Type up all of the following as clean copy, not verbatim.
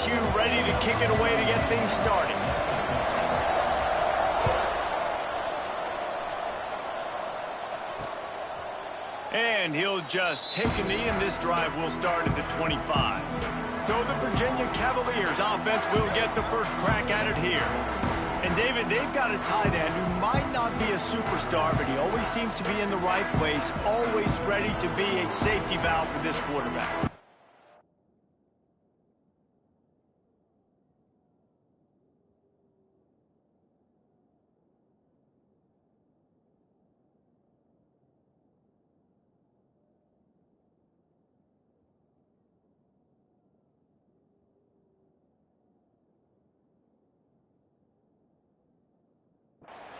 LSU ready to kick it away to get things started. And he'll just take a knee, and this drive will start at the 25. So the Virginia Cavaliers offense will get the first crack at it here. And David, they've got a tight end who might not be a superstar, but he always seems to be in the right place, always ready to be a safety valve for this quarterback.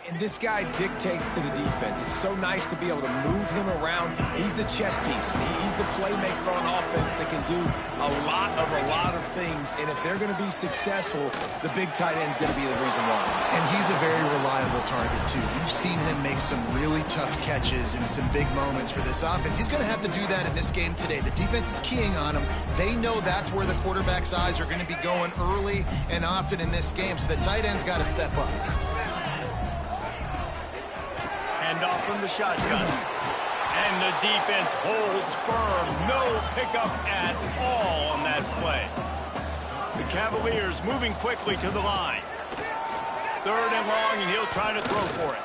And this guy dictates to the defense. It's so nice to be able to move him around. He's the chess piece. He's the playmaker on offense that can do a lot of things. And if they're going to be successful, the big tight end's going to be the reason why. And he's a very reliable target, too. We've seen him make some really tough catches in some big moments for this offense. He's going to have to do that in this game today. The defense is keying on him. They know that's where the quarterback's eyes are going to be going early and often in this game. So the tight end's got to step up. Off from the shotgun. And the defense holds firm. No pickup at all on that play. The Cavaliers moving quickly to the line. 3rd and long, and he'll try to throw for it.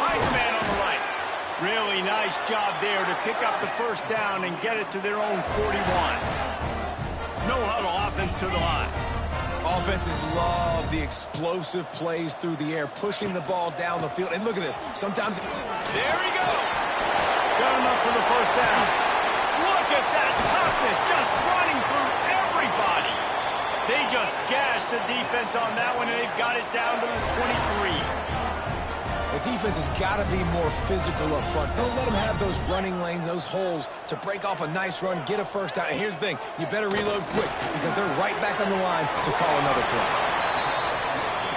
Finds a man on the right. Really nice job there to pick up the first down and get it to their own 41. No huddle offense to the line. Offenses love the explosive plays through the air, pushing the ball down the field. And look at this. Sometimes... There he goes. Got him up for the first down. Look at that toughness, just running through everybody. They just gashed the defense on that one, and they've got it down to the 23. The defense has got to be more physical up front. Don't let them have those running lanes, those holes to break off a nice run, get a first down. And here's the thing, you better reload quick because they're right back on the line to call another play.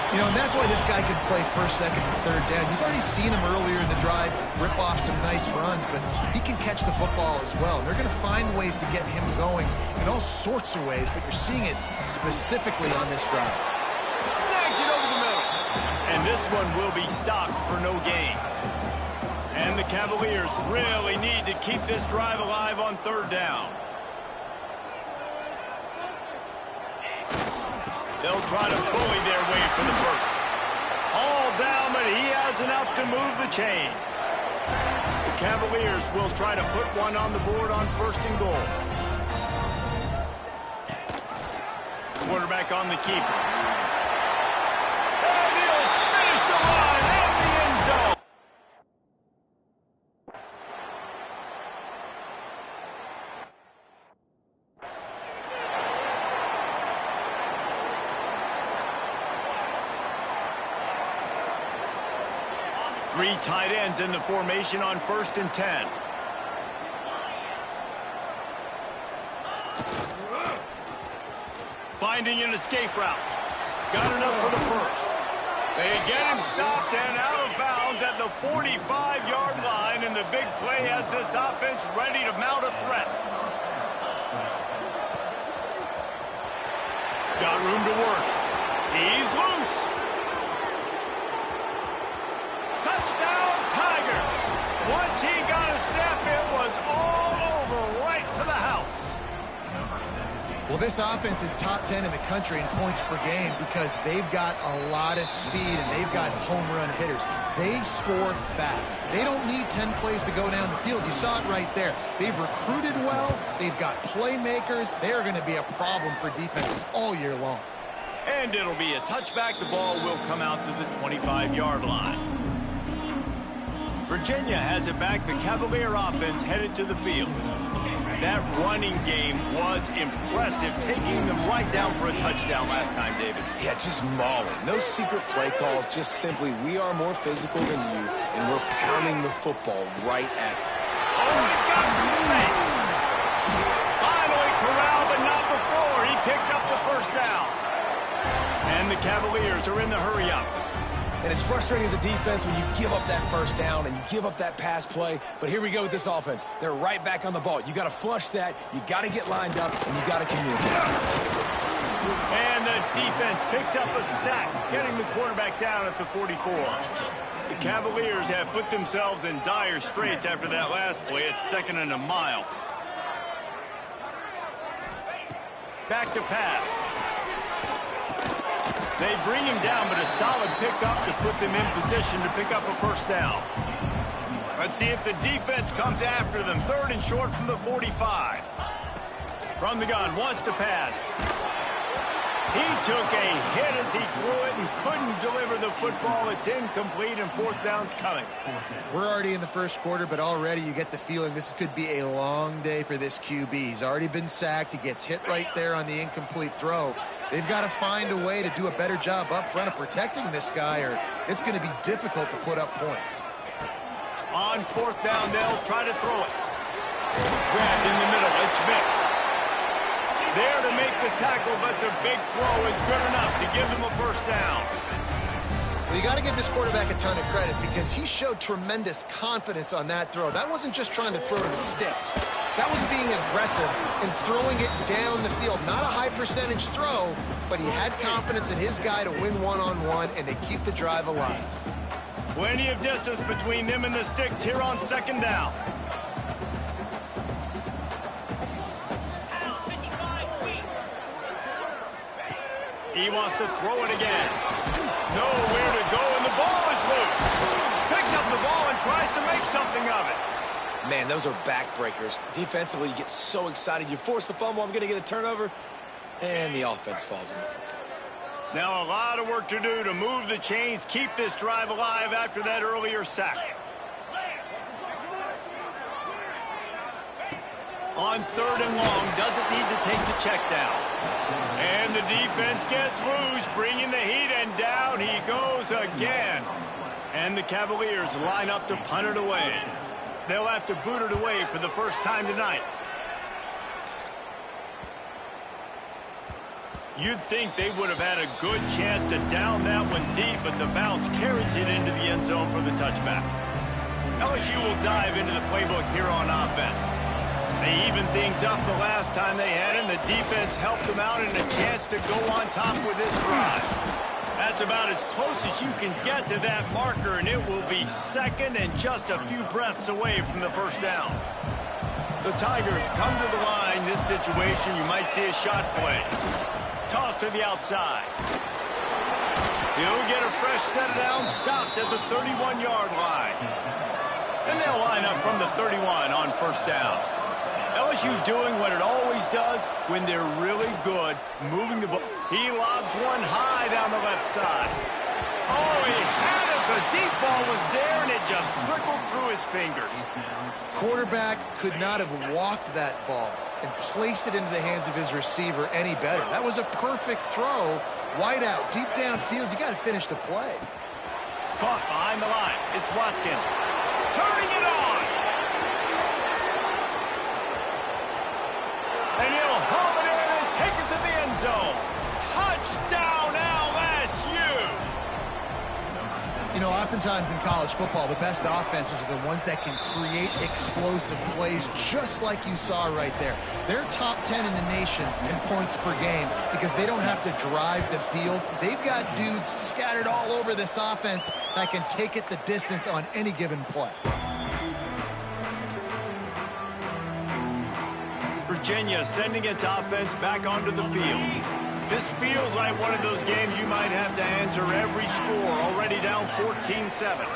You know, and that's why this guy can play first, second, and third down. You've already seen him earlier in the drive rip off some nice runs, but he can catch the football as well. And they're going to find ways to get him going in all sorts of ways, but you're seeing it specifically on this drive. Snags it over the middle. And this one will be stopped for no gain. And the Cavaliers really need to keep this drive alive on 3rd down. They'll try to bully their way for the first. All down, but he has enough to move the chains. The Cavaliers will try to put one on the board on 1st and goal. Quarterback on the keeper. Three tight ends in the formation on 1st and 10. Finding an escape route. Got enough for the first. They get him stopped and out of bounds at the 45-yard line, and the big play has this offense ready to mount a threat. Got room to work. He's loose. Touchdown, Tigers! Once he got a step, it was all over right to the house. Well, this offense is top 10 in the country in points per game because they've got a lot of speed and they've got home run hitters. They score fast. They don't need 10 plays to go down the field. You saw it right there. They've recruited well. They've got playmakers. They're going to be a problem for defenses all year long. And it'll be a touchback. The ball will come out to the 25-yard line. Virginia has it back. The Cavalier offense headed to the field. That running game was impressive, taking them right down for a touchdown last time, David. Yeah, just mauling. No secret play calls, just simply we are more physical than you, and we're pounding the football right at it. Oh, he's got some space. Finally corralled, but not before. He picks up the first down. And the Cavaliers are in the hurry-up. And it's frustrating as a defense when you give up that first down and you give up that pass play. But here we go with this offense. They're right back on the ball. You got to flush that. You got to get lined up, and you got to communicate. And the defense picks up a sack, getting the quarterback down at the 44. The Cavaliers have put themselves in dire straits after that last play. It's 2nd and a mile. Back to pass. They bring him down, but a solid pickup to put them in position to pick up a first down. Let's see if the defense comes after them. 3rd and short from the 45. From the gun, wants to pass. He took a hit as he threw it and couldn't deliver the football. It's incomplete, and 4th down's coming. We're already in the first quarter, but already you get the feeling this could be a long day for this QB. He's already been sacked. He gets hit right there on the incomplete throw. They've got to find a way to do a better job up front of protecting this guy, or it's going to be difficult to put up points. On 4th down, they'll try to throw it. Grabbed in the middle. It's Vick. There to make the tackle, but the big throw is good enough to give them a first down. Well, you got to give this quarterback a ton of credit because he showed tremendous confidence on that throw. That wasn't just trying to throw to the sticks. That was being aggressive and throwing it down the field. Not a high percentage throw, but he had confidence in his guy to win one-on-one and to keep the drive alive. Plenty of distance between them and the sticks here on 2nd down. He wants to throw it again. Nowhere to go, and the ball is loose. Picks up the ball and tries to make something of it. Man, those are backbreakers. Defensively, you get so excited. You force the fumble, I'm going to get a turnover, and the offense falls in. Now a lot of work to do to move the chains, keep this drive alive after that earlier sack. On 3rd and long, doesn't need to take the check down. And the defense gets loose, bringing the heat, and down he goes again. And the Cavaliers line up to punt it away. They'll have to boot it away for the first time tonight. You'd think they would have had a good chance to down that one deep, but the bounce carries it into the end zone for the touchback. LSU will dive into the playbook here on offense. They evened things up the last time they had him. The defense helped them out and a chance to go on top with this drive. That's about as close as you can get to that marker, and it will be 2nd and just a few breaths away from the first down. The Tigers come to the line. This situation, you might see a shot play. Toss to the outside. He'll get a fresh set down, stopped at the 31-yard line. And they'll line up from the 31 on first down. LSU doing what it always does when they're really good, moving the ball. He lobs one high down the left side. Oh, he had it. The deep ball was there, and it just trickled through his fingers. Quarterback could not have walked that ball and placed it into the hands of his receiver any better. That was a perfect throw. Wide out, deep downfield. You got to finish the play. Caught behind the line. It's Watkins. Turning it on. And he'll home it in and take it to the end zone. Touchdown, LSU! You know, oftentimes in college football, the best offenses are the ones that can create explosive plays just like you saw right there. They're top 10 in the nation in points per game because they don't have to drive the field. They've got dudes scattered all over this offense that can take it the distance on any given play. Virginia sending its offense back onto the field. This feels like one of those games you might have to answer every score, already down 14-7.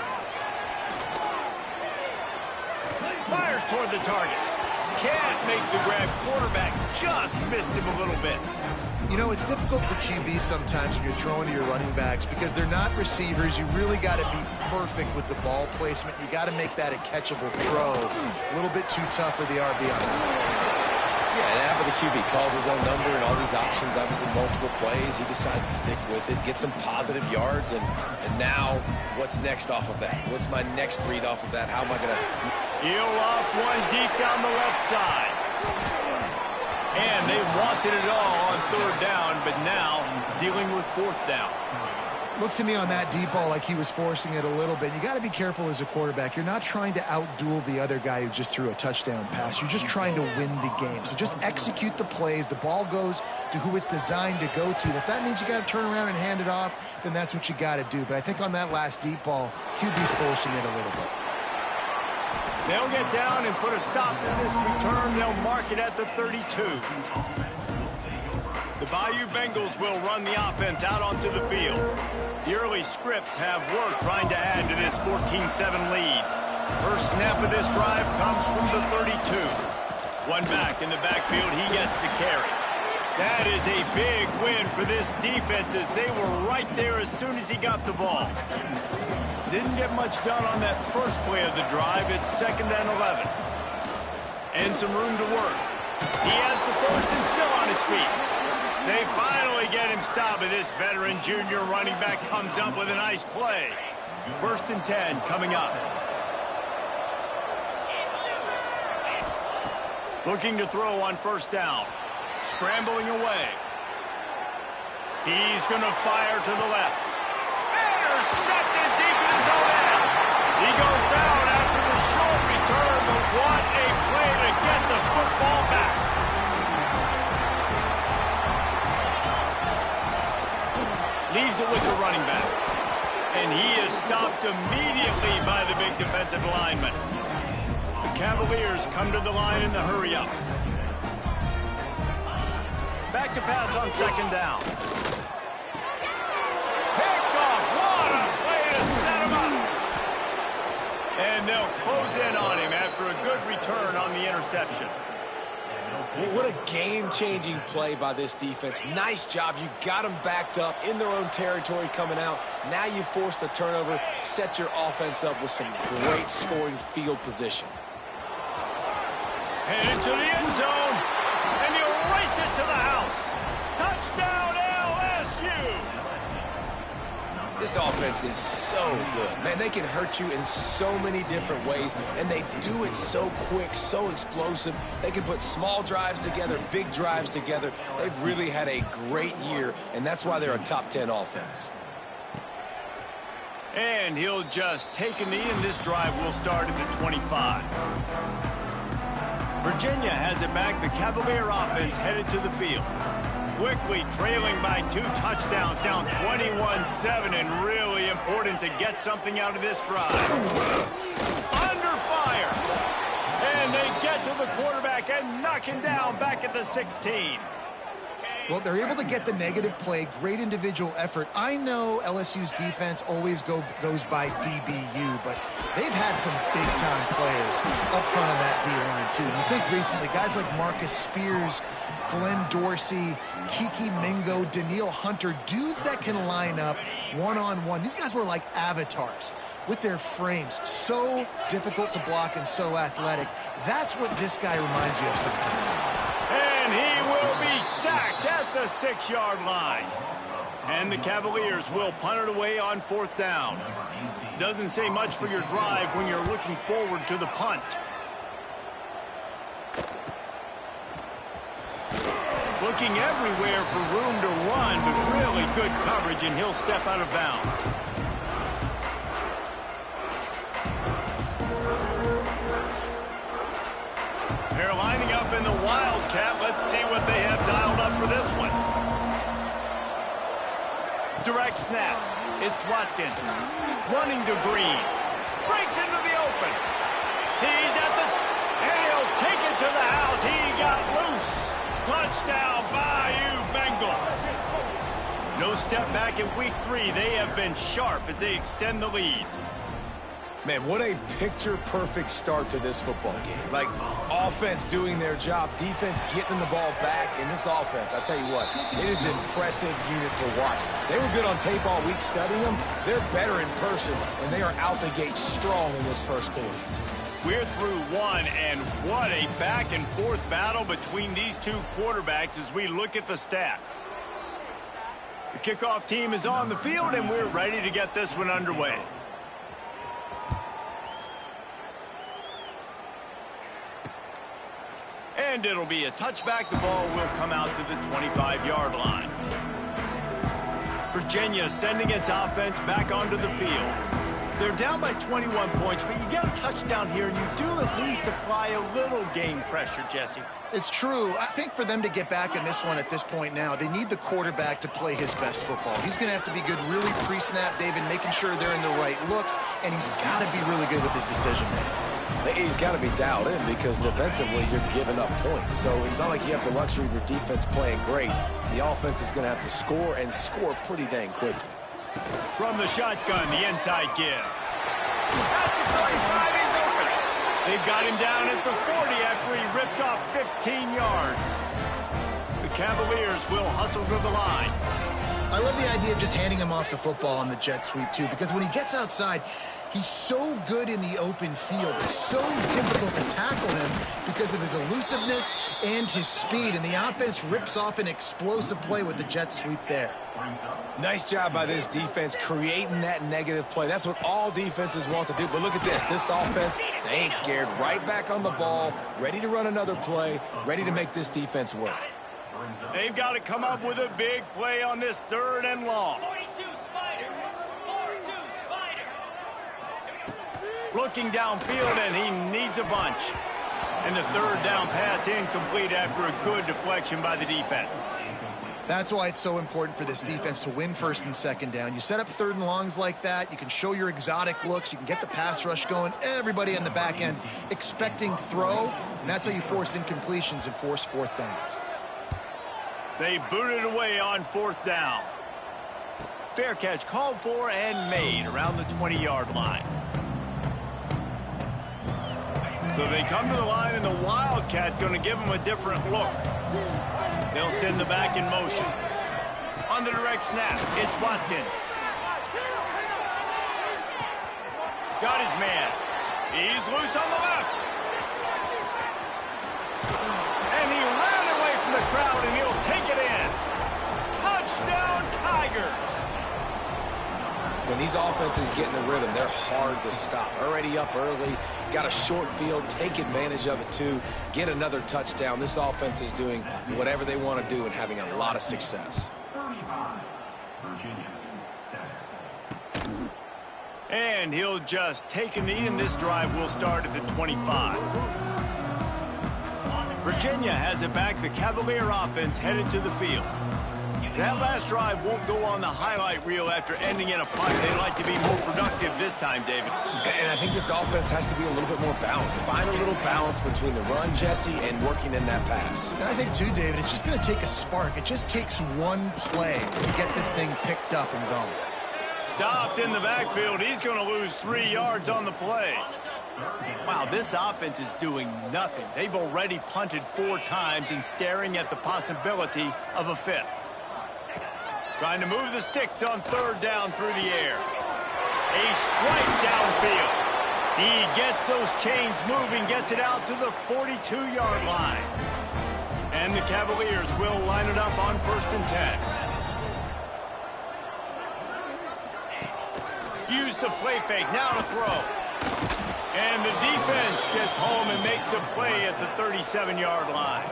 Fires toward the target. Can't make the grab. Quarterback just missed him a little bit. You know, it's difficult for QBs sometimes when you're throwing to your running backs because they're not receivers. You really got to be perfect with the ball placement. You got to make that a catchable throw. A little bit too tough for the RB on that. Yeah, and after the QB calls his own number and all these options, obviously multiple plays, he decides to stick with it, get some positive yards, and now what's next off of that? What's my next read off of that? How am I going to... He'll off one deep down the left side. And they wanted it all on 3rd down, but now dealing with 4th down. Looked to me on that deep ball like he was forcing it a little bit. You got to be careful as a quarterback. You're not trying to outduel the other guy who just threw a touchdown pass. You're just trying to win the game. So just execute the plays. The ball goes to who it's designed to go to. If that means you got to turn around and hand it off, then that's what you got to do. But I think on that last deep ball, QB forcing it a little bit. They'll get down and put a stop to this return. They'll mark it at the 32. The Bayou Bengals will run the offense out onto the field. The early scripts have worked trying to add to this 14-7 lead. First snap of this drive comes from the 32. One back in the backfield, he gets the carry. That is a big win for this defense as they were right there as soon as he got the ball. Didn't get much done on that first play of the drive. It's 2nd and 11. And some room to work. He has the first and still on his feet. They finally get him stopped, and this veteran junior running back comes up with a nice play. 1st and 10 coming up. Looking to throw on 1st down. Scrambling away. He's going to fire to the left. Intercepted deep in his own end. He goes down after the short return, but what a play to get the football back. Leaves it with the running back. And he is stopped immediately by the big defensive lineman. The Cavaliers come to the line in the hurry-up. Back to pass on 2nd down. Picked off. What a way to set him up. And they'll close in on him after a good return on the interception. Well, what a game-changing play by this defense. Nice job. You got them backed up in their own territory coming out. Now you force the turnover, set your offense up with some great scoring field position. Headed to the end zone, and he'll race it to the house. Touchdown, LSU! This offense is so good. Man, they can hurt you in so many different ways, and they do it so quick, so explosive. They can put small drives together, big drives together. They've really had a great year, and that's why they're a top 10 offense. And he'll just take a knee, and this drive will start at the 25. Virginia has it back. The Cavalier offense headed to the field. Quickly trailing by 2 touchdowns, down 21-7, and really important to get something out of this drive. Under fire. And they get to the quarterback and knock him down back at the 16. Well, they're able to get the negative play, great individual effort. I know LSU's defense always goes by DBU, but they've had some big-time players up front on that D-line, too. You think recently, guys like Marcus Spears, Glenn Dorsey, Kiki Mingo, Daniil Hunter, dudes that can line up one-on-one. These guys were like avatars with their frames. So difficult to block and so athletic. That's what this guy reminds you of sometimes. And he will be sacked at the 6-yard line. And the Cavaliers will punt it away on 4th down. Doesn't say much for your drive when you're looking forward to the punt. Looking everywhere for room to run, but really good coverage, and he'll step out of bounds. They're lining up in the Wildcat. Let's see what they have dialed up for this one. Direct snap. It's Watkins. Running to Green. Breaks into the open. He's at the and he'll take it to the house. He got loose. Touchdown, Bayou Bengals. No step back in week 3. They have been sharp as they extend the lead. Man, what a picture-perfect start to this football game. Like, offense doing their job, defense getting the ball back, and this offense, I tell you what, it is an impressive unit to watch. They were good on tape all week studying them. They're better in person, and they are out the gate strong in this first quarter. We're through one, and what a back-and-forth battle between these two quarterbacks as we look at the stats. The kickoff team is on the field, and we're ready to get this one underway. And it'll be a touchback. The ball will come out to the 25-yard line. Virginia sending its offense back onto the field. They're down by 21 points, but you get a touchdown here, and you do at least apply a little game pressure, Jesse. It's true. I think for them to get back in this one at this point now, they need the quarterback to play his best football. He's going to have to be good really pre-snap, David, making sure they're in the right looks, and he's got to be really good with his decision-making. He's got to be dialed in because defensively you're giving up points. So it's not like you have the luxury of your defense playing great. The offense is going to have to score and score pretty dang quickly. From the shotgun, the inside give. At the 35, he's open. They've got him down at the 40 after he ripped off 15 yards. The Cavaliers will hustle to the line. I love the idea of just handing him off the football on the jet sweep, too, because when he gets outside, he's so good in the open field. It's so difficult to tackle him because of his elusiveness and his speed, and the offense rips off an explosive play with the jet sweep there. Nice job by this defense creating that negative play. That's what all defenses want to do. But look at this. This offense, they ain't scared. Right back on the ball, ready to run another play, ready to make this defense work. They've got to come up with a big play on this 3rd and long. 42 Spider. 42 Spider. Looking downfield, and he needs a bunch. And the 3rd down pass incomplete after a good deflection by the defense. That's why it's so important for this defense to win 1st and 2nd down. You set up 3rd and longs like that, you can show your exotic looks, you can get the pass rush going, everybody on the back end expecting throw, and that's how you force incompletions and force 4th downs. They booted away on 4th down. Fair catch called for and made around the 20-yard line. So they come to the line, and the Wildcat going to give them a different look. They'll send the back in motion. On the direct snap, it's Watkins. Got his man. He's loose on the left. And he ran away from the crowd, and he'll take it in. Touchdown, Tigers. When these offenses get in the rhythm, they're hard to stop. Already up early, got a short field, take advantage of it too, get another touchdown. This offense is doing whatever they want to do and having a lot of success. And he'll just take a knee, and this drive will start at the 25. Virginia has it back. The Cavalier offense headed to the field. That last drive won't go on the highlight reel after ending in a punt. They'd like to be more productive this time, David. And I think this offense has to be a little bit more balanced. Find a little balance between the run, Jesse, and working in that pass. And I think, too, David, it's just going to take a spark. It just takes one play to get this thing picked up and going. Stopped in the backfield. He's going to lose 3 yards on the play. Wow, this offense is doing nothing. They've already punted 4 times and staring at the possibility of a 5th. Trying to move the sticks on 3rd down through the air. A strike downfield. He gets those chains moving, gets it out to the 42-yard line. And the Cavaliers will line it up on 1st and 10. Use the play fake, now to throw. And the defense gets home and makes a play at the 37-yard line.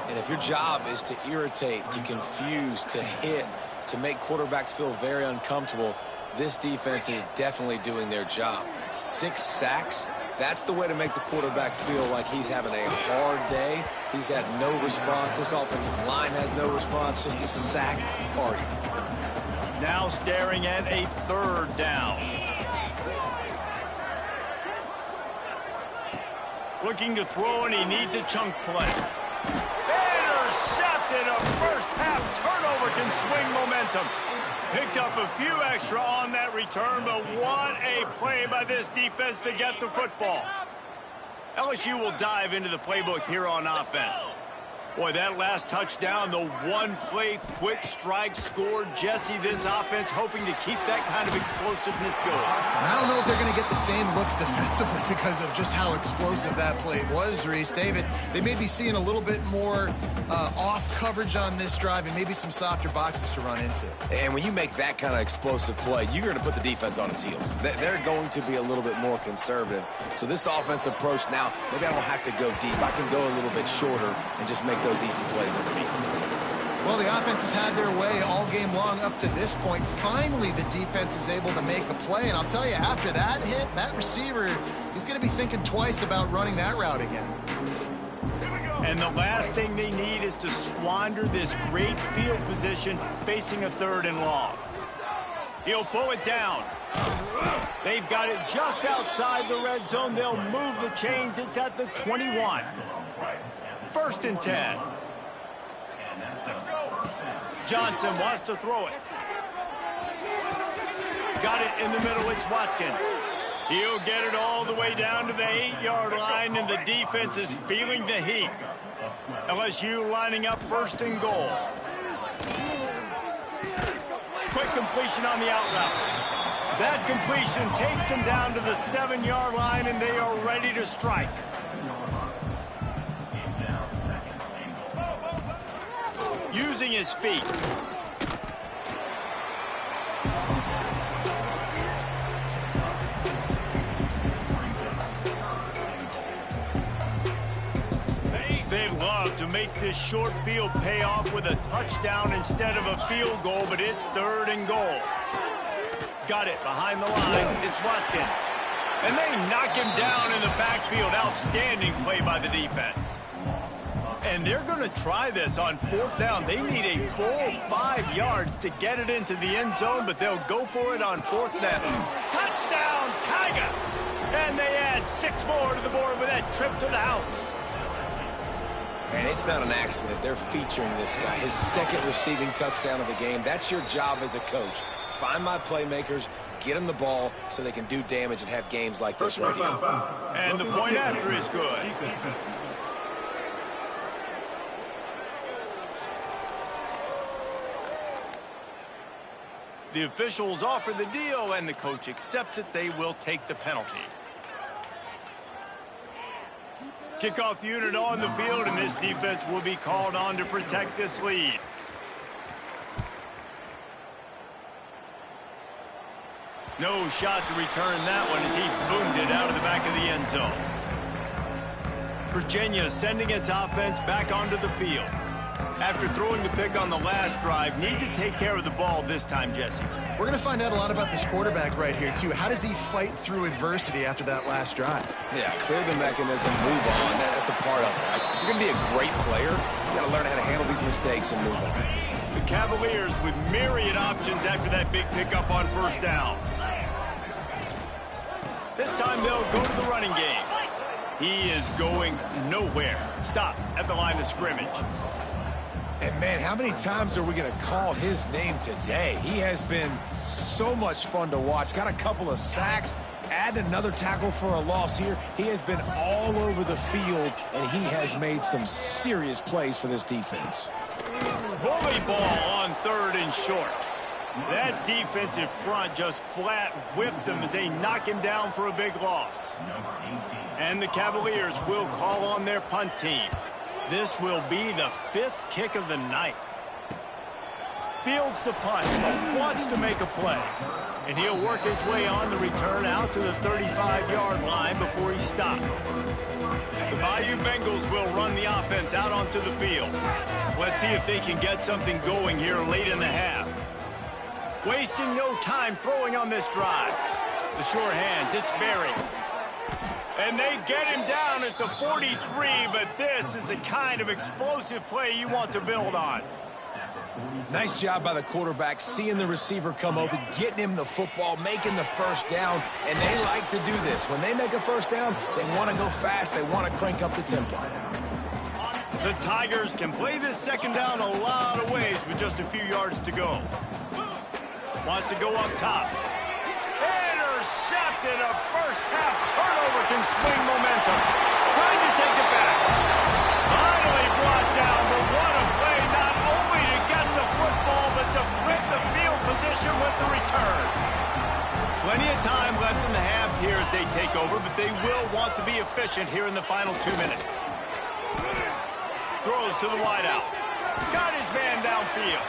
And if your job is to irritate, to confuse, to hit, to make quarterbacks feel very uncomfortable, this defense is definitely doing their job. 6 sacks, that's the way to make the quarterback feel like he's having a hard day. He's had no response. This offensive line has no response, just a sack party. Now staring at a 3rd down. Looking to throw, and he needs a chunk play. Intercepted. A first-half turnover can swing momentum. Picked up a few extra on that return, but what a play by this defense to get the football. LSU will dive into the playbook here on offense. Boy, that last touchdown, the one-play quick strike score. Jesse, this offense hoping to keep that kind of explosiveness going. And I don't know if they're going to get the same looks defensively because of just how explosive that play was, Reese. David, they may be seeing a little bit more off coverage on this drive and maybe some softer boxes to run into. And when you make that kind of explosive play, you're going to put the defense on its heels. They're going to be a little bit more conservative. So this offensive approach now, maybe I don't have to go deep. I can go a little bit shorter and just make those easy plays underneath. Well, the offense has had their way all game long up to this point. Finally, the defense is able to make a play. And I'll tell you, after that hit, that receiver is going to be thinking twice about running that route again. And the last thing they need is to squander this great field position facing a 3rd and long. He'll pull it down. They've got it just outside the red zone. They'll move the chains. It's at the 21. 1st and 10. Johnson wants to throw it. Got it in the middle. It's Watkins. He'll get it all the way down to the 8-yard line, and the defense is feeling the heat. LSU lining up 1st and goal. Quick completion on the out route. That completion takes them down to the 7-yard line, and they are ready to strike. Using his feet. They'd love to make this short field pay off with a touchdown instead of a field goal, but it's 3rd and goal. Got it behind the line. It's Watkins. And they knock him down in the backfield. Outstanding play by the defense. And they're going to try this on 4th down. They need a full 5 yards to get it into the end zone, but they'll go for it on 4th down. Touchdown, Tigers! And they add 6 more to the board with that trip to the house. And it's not an accident. They're featuring this guy. His 2nd receiving touchdown of the game. That's your job as a coach. Find my playmakers, get them the ball so they can do damage and have games like this right here. And the point after is good. The officials offer the deal, and the coach accepts it. They will take the penalty. Kickoff unit on the field, and this defense will be called on to protect this lead. No shot to return that one as he boomed it out of the back of the end zone. Virginia sending its offense back onto the field. After throwing the pick on the last drive, need to take care of the ball this time, Jesse. We're going to find out a lot about this quarterback right here, too. How does he fight through adversity after that last drive? Yeah, clear the mechanism, move on. That's a part of it. Right? If you're going to be a great player, you got to learn how to handle these mistakes and move on. The Cavaliers with myriad options after that big pickup on 1st down. This time they'll go to the running game. He is going nowhere. Stop at the line of scrimmage. And, man, how many times are we going to call his name today? He has been so much fun to watch. Got a couple of sacks. Add another tackle for a loss here. He has been all over the field, and he has made some serious plays for this defense. Bully ball on 3rd and short. That defensive front just flat whipped them as they knock him down for a big loss. And the Cavaliers will call on their punt team. This will be the 5th kick of the night. Fields the punt, wants to make a play. And he'll work his way on the return out to the 35-yard line before he's stopped. The Bayou Bengals will run the offense out onto the field. Let's see if they can get something going here late in the half. Wasting no time throwing on this drive. The sure hands, it's Berry. And they get him down at the 43, but this is the kind of explosive play you want to build on. Nice job by the quarterback, seeing the receiver come open, getting him the football, making the 1st down, and they like to do this. When they make a 1st down, they want to go fast, they want to crank up the tempo. The Tigers can play this 2nd down a lot of ways with just a few yards to go. Wants to go up top. Intercepted. A 1st half turnover can swing momentum. Trying to take it back. Finally brought down, but what a play, not only to get the football, but to flip the field position with the return. Plenty of time left in the half here as they take over, but they will want to be efficient here in the final 2 minutes. Throws to the wideout. Got his man downfield.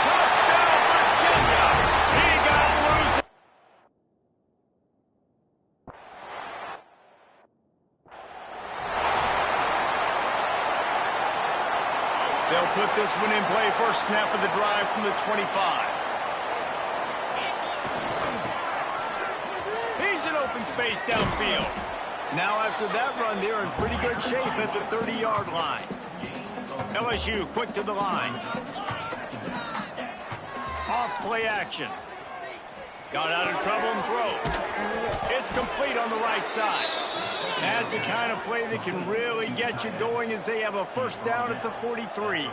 Touchdown, Virginia! He got loose. They'll put this one in play. First snap of the drive from the 25. He's in open space downfield. Now after that run, they're in pretty good shape at the 30-yard line. LSU quick to the line. Off play action. Got out of trouble and throws. It's complete on the right side. That's the kind of play that can really get you going as they have a first down at the 43.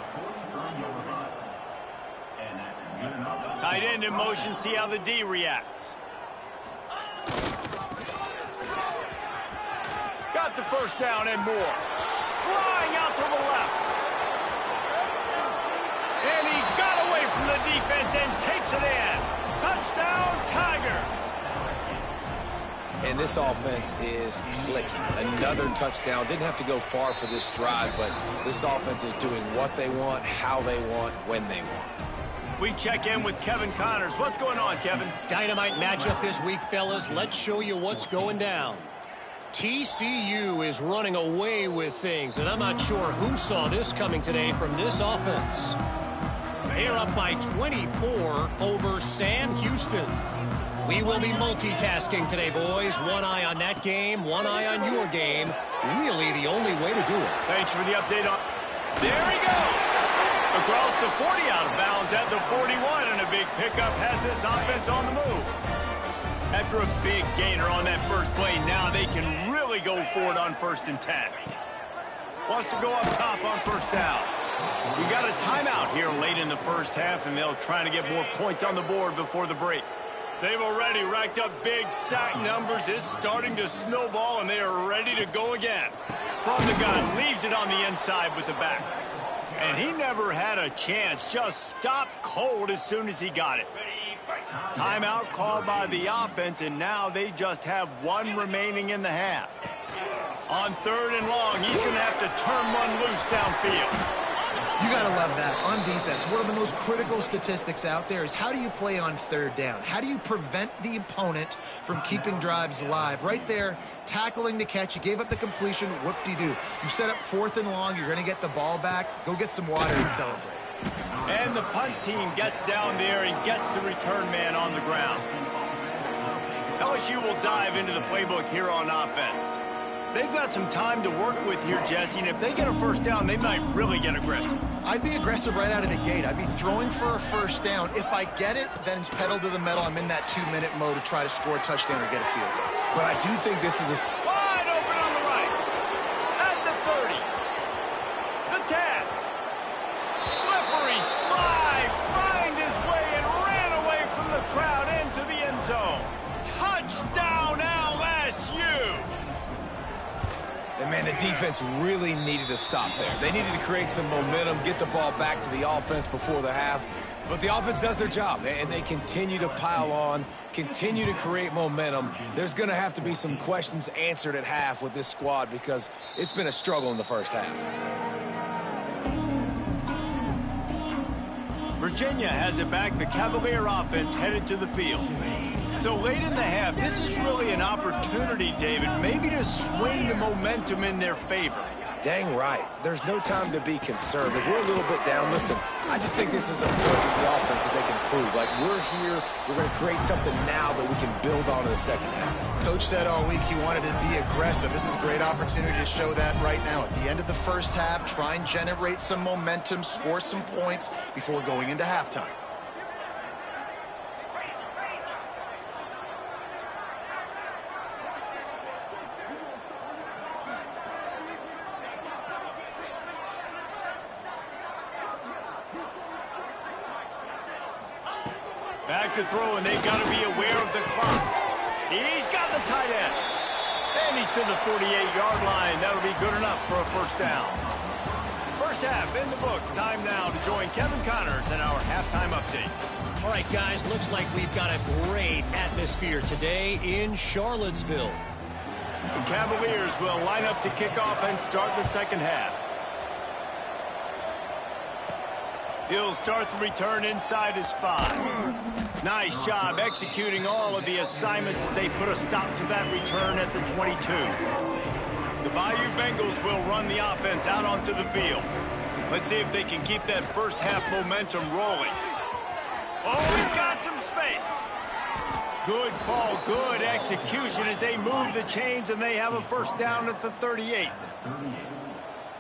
Tight end in motion, see how the D reacts. Got the first down and more. Flying out to the left. And he got away from the defense and takes it in. Touchdown, Tigers. And this offense is clicking. Another touchdown. Didn't have to go far for this drive, but this offense is doing what they want, how they want, when they want. We check in with Kevin Connors. What's going on, Kevin? Dynamite matchup this week, fellas. Let's show you what's going down. TCU is running away with things, and I'm not sure who saw this coming today from this offense. They're up by 24 over Sam Houston. We will be multitasking today, boys. One eye on that game, one eye on your game. Really the only way to do it. Thanks for the update on... There he goes! Across the 40, out of bounds at the 41, and a big pickup has this offense on the move. After a big gainer on that first play, now they can really go for it on 1st and 10. Wants to go up top on first down. We got a timeout here late in the first half, and they'll try to get more points on the board before the break. They've already racked up big sack numbers. It's starting to snowball, and they are ready to go again. From the gun, leaves it on the inside with the back. And he never had a chance. Just stopped cold as soon as he got it. Timeout called by the offense, and now they just have one remaining in the half. On 3rd and long, he's going to have to turn one loose downfield. You got to love that. On defense, one of the most critical statistics out there is how do you play on 3rd down? How do you prevent the opponent from keeping drives alive? Right there, tackling the catch. You gave up the completion. Whoop-de-doo. You set up 4th and long. You're going to get the ball back. Go get some water and celebrate. And the punt team gets down there and gets the return man on the ground. LSU will dive into the playbook here on offense. They've got some time to work with here, Jesse, and if they get a first down, they might really get aggressive. I'd be aggressive right out of the gate. I'd be throwing for a first down. If I get it, then it's pedal to the metal. I'm in that 2-minute mode to try to score a touchdown or get a field goal. But I do think this is a... Wide open on the right. At the 30. The 10. Slippery slide. Find his way and ran away from the crowd into the end zone. Touchdown, LSU. And, man, the defense really needed to stop there. They needed to create some momentum, get the ball back to the offense before the half. But the offense does their job, and they continue to pile on, continue to create momentum. There's going to have to be some questions answered at half with this squad because it's been a struggle in the first half. Virginia has it back. The Cavalier offense headed to the field. So late in the half, this is really an opportunity, David, maybe to swing the momentum in their favor. Dang right. There's no time to be conservative. We're a little bit down. Listen, I just think this is a point of the offense that they can prove. Like, we're here, we're going to create something now that we can build on in the second half. Coach said all week he wanted to be aggressive. This is a great opportunity to show that right now. At the end of the first half, try and generate some momentum, score some points before going into halftime. Back to throw, and they've got to be aware of the clock. He's got the tight end. And he's to the 48-yard line. That'll be good enough for a first down. First half in the books. Time now to join Kevin Connors in our halftime update. All right, guys, looks like we've got a great atmosphere today in Charlottesville. The Cavaliers will line up to kick off and start the second half. He'll start the return inside his 5. Nice job executing all of the assignments as they put a stop to that return at the 22. The Bayou Bengals will run the offense out onto the field. Let's see if they can keep that first half momentum rolling. Oh, he's got some space. Good call, good execution as they move the chains and they have a first down at the 38.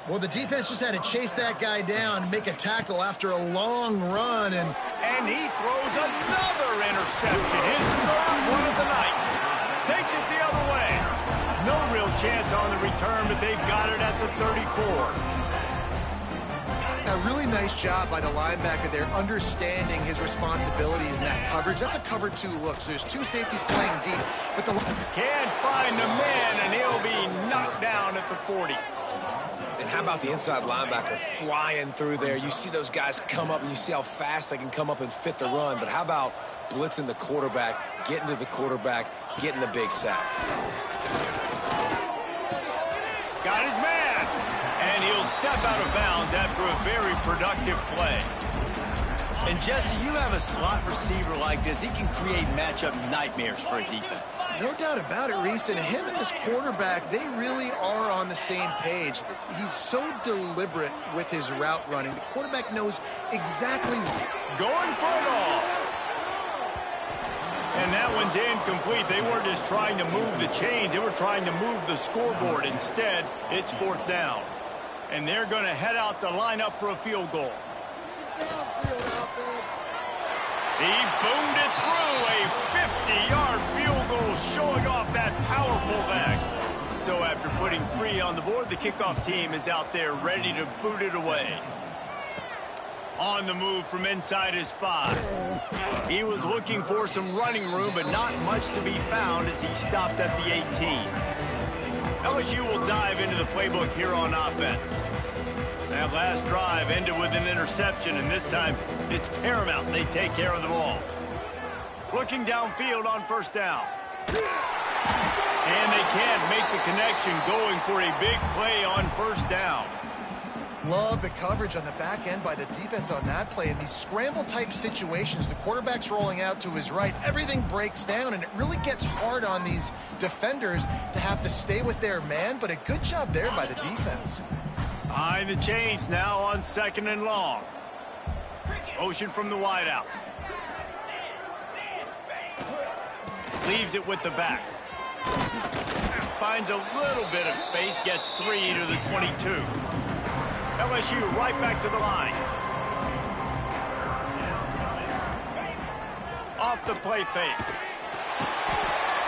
Well, the defense just had to chase that guy down and make a tackle after a long run. And he throws another interception, his third one of the night. Takes it the other way. No real chance on the return, but they've got it at the 34. a really nice job by the linebacker there, understanding his responsibilities in that coverage. That's a cover two look, so there's two safeties playing deep. But the can't find the man, and he'll be knocked down at the 40. And how about the inside linebacker flying through there? You see those guys come up, and you see how fast they can come up and fit the run. But how about blitzing the quarterback, getting to the quarterback, getting the big sack? Got his man, and he'll step out of bounds after a very productive play. And Jesse, you have a slot receiver like this, he can create matchup nightmares for a defense. No doubt about it, Reese, and him and this quarterback, they really are on the same page. He's so deliberate with his route running. The quarterback knows exactly. Going for it all. And that one's incomplete. They weren't just trying to move the chains. They were trying to move the scoreboard. Instead, it's fourth down. And they're going to head out to line up for a field goal. He boomed it through a 50-yard field goal, showing off that powerful leg. So after putting 3 on the board, the kickoff team is out there ready to boot it away. On the move from inside his 5. He was looking for some running room, but not much to be found as he stopped at the 18. LSU will dive into the playbook here on offense. That last drive ended with an interception, and this time it's paramount they take care of the ball. Looking downfield on first down. And they can't make the connection, going for a big play on first down. Love the coverage on the back end by the defense on that play. In these scramble-type situations, the quarterback's rolling out to his right. Everything breaks down, and it really gets hard on these defenders to have to stay with their man, but a good job there by the defense. Behind the chains now on 2nd and long. Motion from the wideout. Leaves it with the back. Finds a little bit of space, gets 3 to the 22. LSU right back to the line. Off the play fake.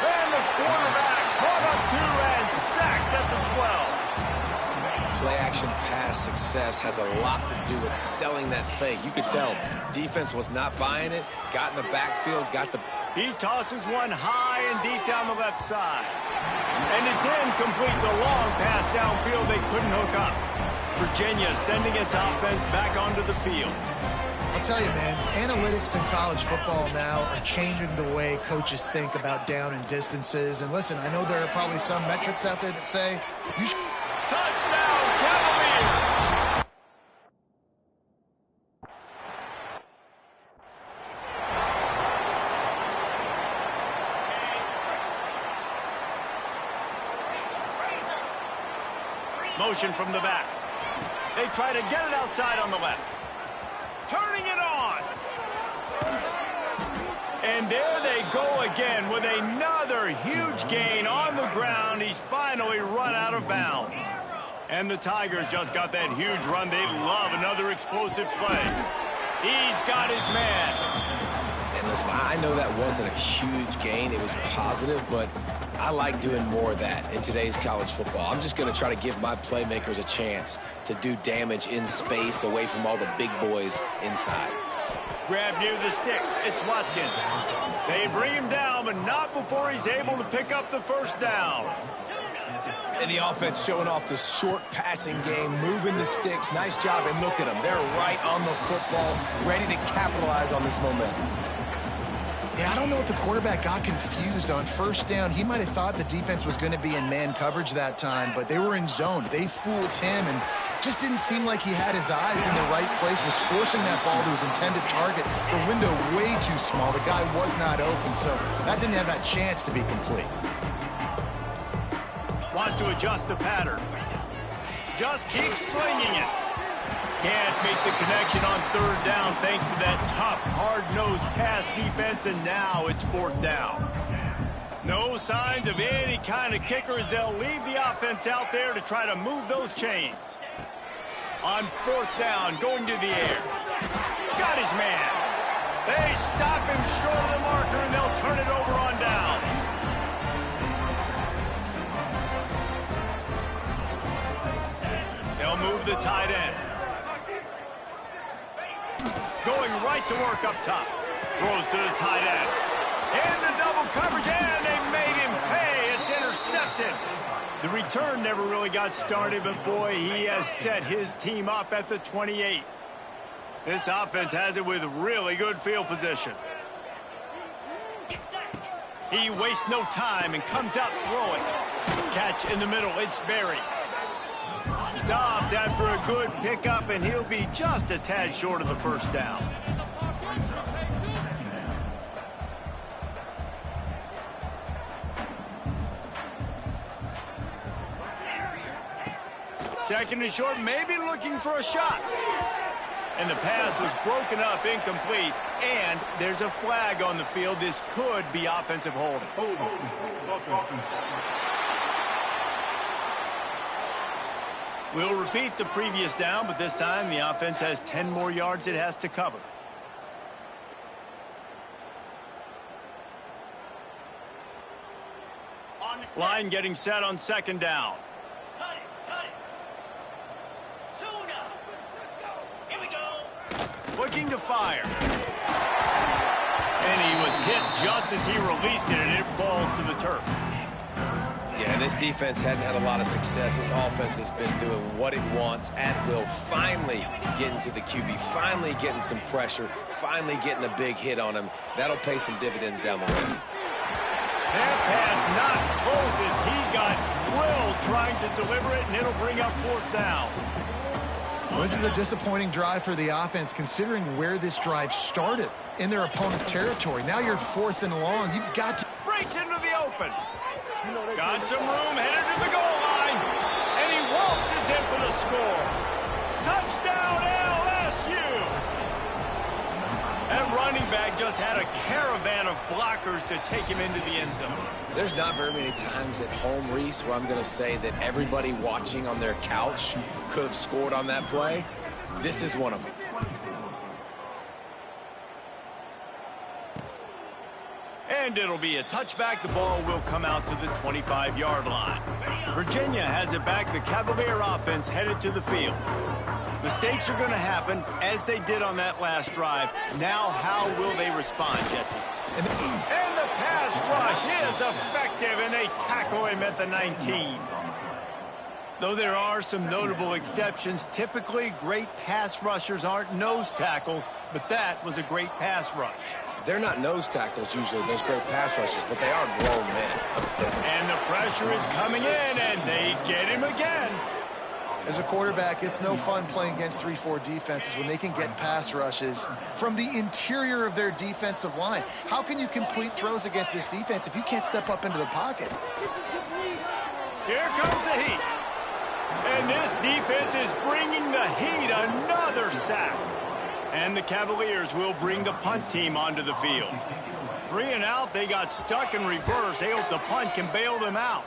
And the quarterback brought up 2 and sacked at the 12. Play-action pass success has a lot to do with selling that fake. You could tell defense was not buying it, got in the backfield, got the... He tosses one high and deep down the left side. And it's incomplete. The long pass downfield they couldn't hook up. Virginia sending its offense back onto the field. I'll tell you, man, analytics in college football now are changing the way coaches think about down and distances. And listen, I know there are probably some metrics out there that say you should... Touchdown, Cavaliers! Motion from the back. They try to get it outside on the left. Turning it on. And there they go again with another huge gain on the ground. He's finally run out of bounds. And the Tigers just got that huge run. They love another explosive play. He's got his man. And listen, I know that wasn't a huge gain. It was positive, but I like doing more of that in today's college football. I'm just going to try to give my playmakers a chance to do damage in space away from all the big boys inside. Grab near the sticks. It's Watkins. They bring him down, but not before he's able to pick up the first down. And the offense showing off the short passing game, moving the sticks. Nice job, and look at them. They're right on the football, ready to capitalize on this momentum. Yeah, I don't know if the quarterback got confused on first down. He might have thought the defense was going to be in man coverage that time, but they were in zone. They fooled him and just didn't seem like he had his eyes in the right place, was forcing that ball to his intended target. The window way too small. The guy was not open, so that didn't have that chance to be complete. Wants to adjust the pattern. Just keeps slinging it. Can't make the connection on third down thanks to that tough, hard-nosed pass defense, and now it's fourth down. No signs of any kind of kicker as they'll leave the offense out there to try to move those chains. On fourth down, going to the air. Got his man. They stop him short of the marker, and they'll turn it over on down. They'll move the tight end. Going right to work up top. Throws to the tight end. Into double coverage, and they made him pay. It's intercepted. The return never really got started, but boy, he has set his team up at the 28. This offense has it with really good field position. He wastes no time and comes out throwing. Catch in the middle, it's Berry. Stopped after a good pickup, and he'll be just a tad short of the first down. Second and short, maybe looking for a shot. And the pass was broken up, incomplete, and there's a flag on the field. This could be offensive holding. We'll repeat the previous down, but this time the offense has 10 more yards it has to cover. Line getting set on second down. Looking to fire. And he was hit just as he released it, and it falls to the turf. Yeah, this defense hadn't had a lot of success. This offense has been doing what it wants at will. Finally getting to the QB, finally getting some pressure, finally getting a big hit on him. That'll pay some dividends down the road. That pass not close as he got drilled trying to deliver it, and it'll bring up fourth down. Well, this is a disappointing drive for the offense, considering where this drive started in their opponent territory. Now you're fourth and long. You've got to... Breaks into the open. Got some room, headed to the goal line. And he waltzes in for the score. Touchdown, LSU. That running back just had a caravan of blockers to take him into the end zone. There's not very many times at home, Reese, where I'm going to say that everybody watching on their couch could have scored on that play. This is one of them. And it'll be a touchback. The ball will come out to the 25-yard line. Virginia has it back. The Cavalier offense headed to the field. Mistakes are going to happen, as they did on that last drive. Now, how will they respond, Jesse? And the pass rush is effective, and they tackle him at the 19. Though there are some notable exceptions, typically great pass rushers aren't nose tackles, but that was a great pass rush. They're not nose tackles usually, those great pass rushers, but they are grown men. And the pressure is coming in, and they get him again. As a quarterback, it's no fun playing against 3-4 defenses when they can get pass rushes from the interior of their defensive line. How can you complete throws against this defense if you can't step up into the pocket? Here comes the heat. And this defense is bringing the heat. Another sack. And the Cavaliers will bring the punt team onto the field. 3 and out. They got stuck in reverse. They hope the punt can bail them out.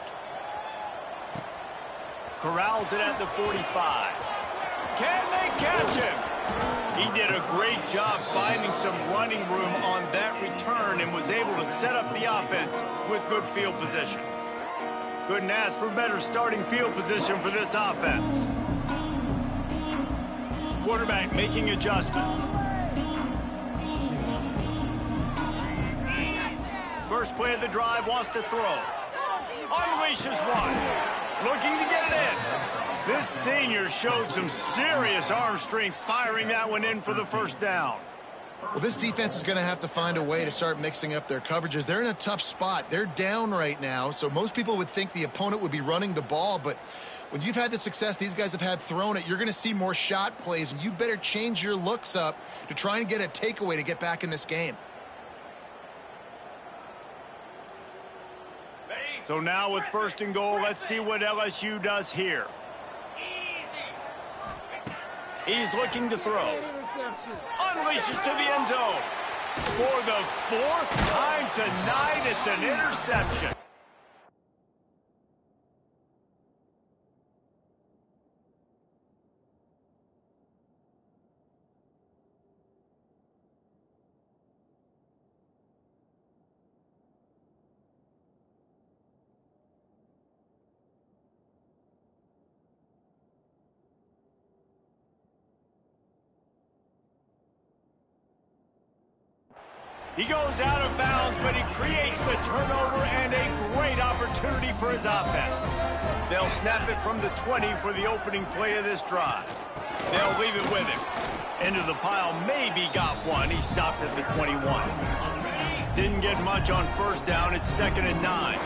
Corrals it at the 45. Can they catch him? He did a great job finding some running room on that return and was able to set up the offense with good field position. Couldn't ask for better starting field position for this offense. Quarterback making adjustments. First play of the drive, wants to throw. Unleashes one. Looking to get it in. This senior showed some serious arm strength firing that one in for the first down. Well, this defense is going to have to find a way to start mixing up their coverages. They're in a tough spot. They're down right now, so most people would think the opponent would be running the ball, but when you've had the success these guys have had throwing it, you're going to see more shot plays, and you better change your looks up to try and get a takeaway to get back in this game. So now with first and goal, let's see what LSU does here. He's looking to throw. Unleashes to the end zone. For the fourth time tonight, it's an interception. He goes out of bounds, but he creates the turnover and a great opportunity for his offense. They'll snap it from the 20 for the opening play of this drive. They'll leave it with him. Into the pile, maybe got one. He stopped at the 21. Didn't get much on first down. It's 2nd and 9.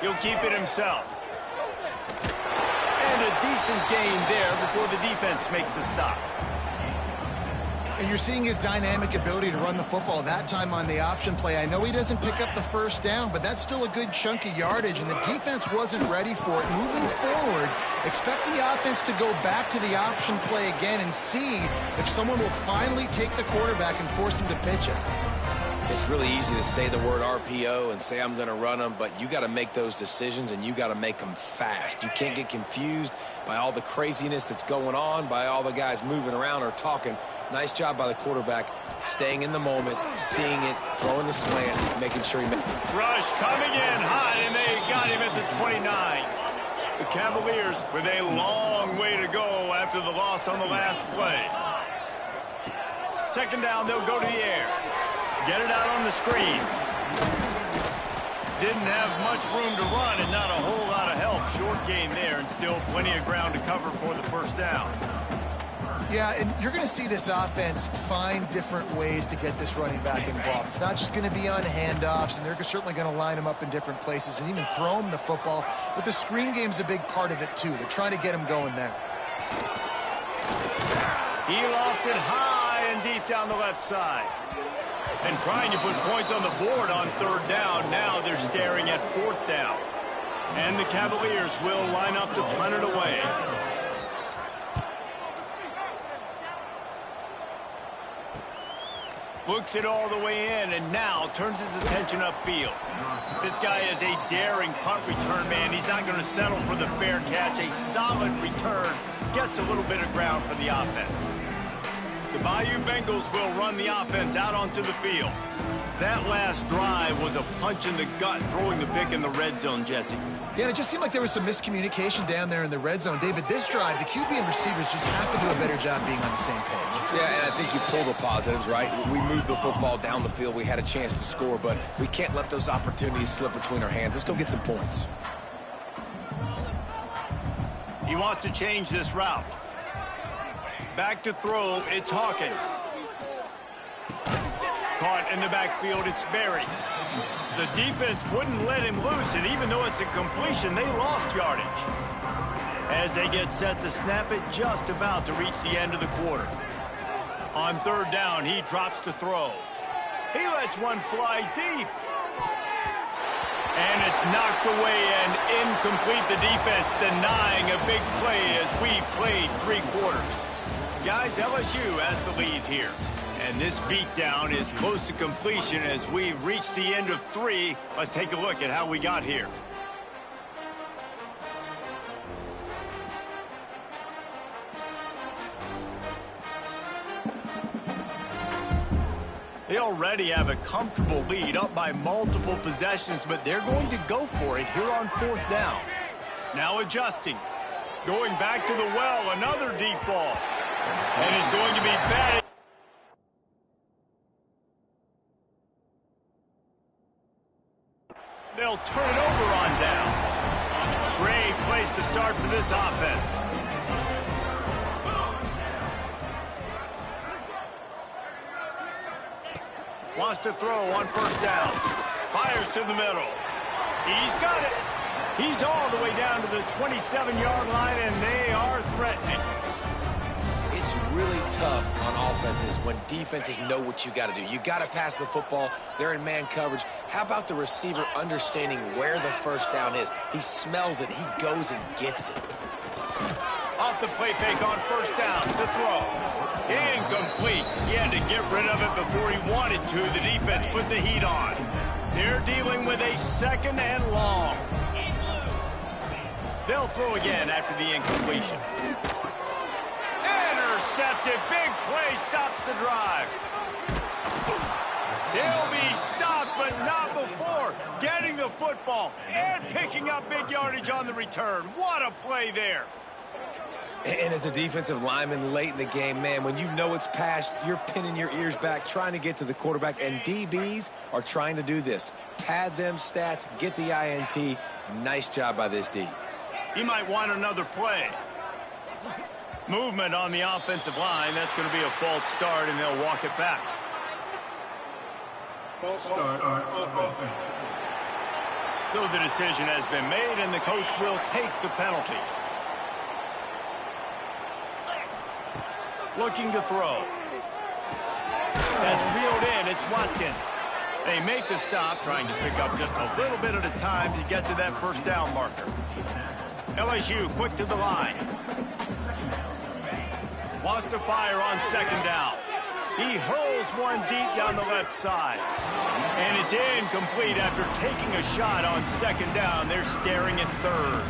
He'll keep it himself. And a decent gain there before the defense makes the stop. And you're seeing his dynamic ability to run the football that time on the option play. I know he doesn't pick up the first down, but that's still a good chunk of yardage, and the defense wasn't ready for it. Moving forward, expect the offense to go back to the option play again and see if someone will finally take the quarterback and force him to pitch it. It's really easy to say the word RPO and say I'm going to run them, but you got to make those decisions, and you got to make them fast. You can't get confused by all the craziness that's going on, by all the guys moving around or talking. Nice job by the quarterback, staying in the moment, seeing it, throwing the slant, making sure he... Rush coming in hot, and they got him at the 29. The Cavaliers with a long way to go after the loss on the last play. 2nd down, they'll go to the air. Get it out on the screen. Didn't have much room to run and not a whole lot of help. Short gain there and still plenty of ground to cover for the first down. Yeah, and you're going to see this offense find different ways to get this running back involved. It's not just going to be on handoffs, and they're certainly going to line him up in different places and even throw him the football. But the screen game's a big part of it, too. They're trying to get him going there. He lost it high and deep down the left side. And trying to put points on the board on 3rd down. Now they're staring at 4th down. And the Cavaliers will line up to punt it away. Looks it all the way in and now turns his attention upfield. This guy is a daring punt return man. He's not going to settle for the fair catch. A solid return gets a little bit of ground for the offense. The Bayou Bengals will run the offense out onto the field. That last drive was a punch in the gut, throwing the pick in the red zone, Jesse. Yeah, and it just seemed like there was some miscommunication down there in the red zone. David, this drive, the QB and receivers just have to do a better job being on the same page. Yeah, and I think you pull the positives, right? We moved the football down the field. We had a chance to score, but we can't let those opportunities slip between our hands. Let's go get some points. He wants to change this route. Back to throw, it's Hawkins. Caught in the backfield, it's Berry. The defense wouldn't let him loose, and even though it's a completion, they lost yardage. As they get set to snap it, just about to reach the end of the quarter. On 3rd down, he drops to throw. He lets one fly deep. And it's knocked away and incomplete. The defense denying a big play as we played 3 quarters. Guys, LSU has the lead here. And this beatdown is close to completion as we've reached the end of 3. Let's take a look at how we got here. They already have a comfortable lead, up by multiple possessions, but they're going to go for it here on 4th down. Now adjusting. Going back to the well, another deep ball. And it's going to be batted. They'll turn it over on downs. Great place to start for this offense. Wants to throw on 1st down. Fires to the middle. He's got it. He's all the way down to the 27-yard line, and they are threatening. it's really tough on offenses when defenses know what you got to do. You got to pass the football. They're in man coverage. How about the receiver understanding where the first down is? He smells it. He goes and gets it. Off the play fake on first down. The throw. Incomplete. He had to get rid of it before he wanted to. The defense put the heat on. They're dealing with a 2nd and long. They'll throw again after the incompletion. Intercepted. Big play stops the drive. He'll be stopped, but not before getting the football and picking up big yardage on the return. What a play there. And as a defensive lineman late in the game, man, when you know it's passed, you're pinning your ears back, trying to get to the quarterback, and DBs are trying to do this. Pad them stats, get the INT. Nice job by this D. He might want another play. Movement on the offensive line. That's going to be a false start, and they'll walk it back. False start on offense. So the decision has been made, and the coach will take the penalty. Looking to throw. That's reeled in. It's Watkins. They make the stop, trying to pick up just a little bit at a time to get to that first down marker. LSU quick to the line. Wants to fire on 2nd down. He hurls one deep down the left side. And it's incomplete after taking a shot on 2nd down. They're staring at 3rd.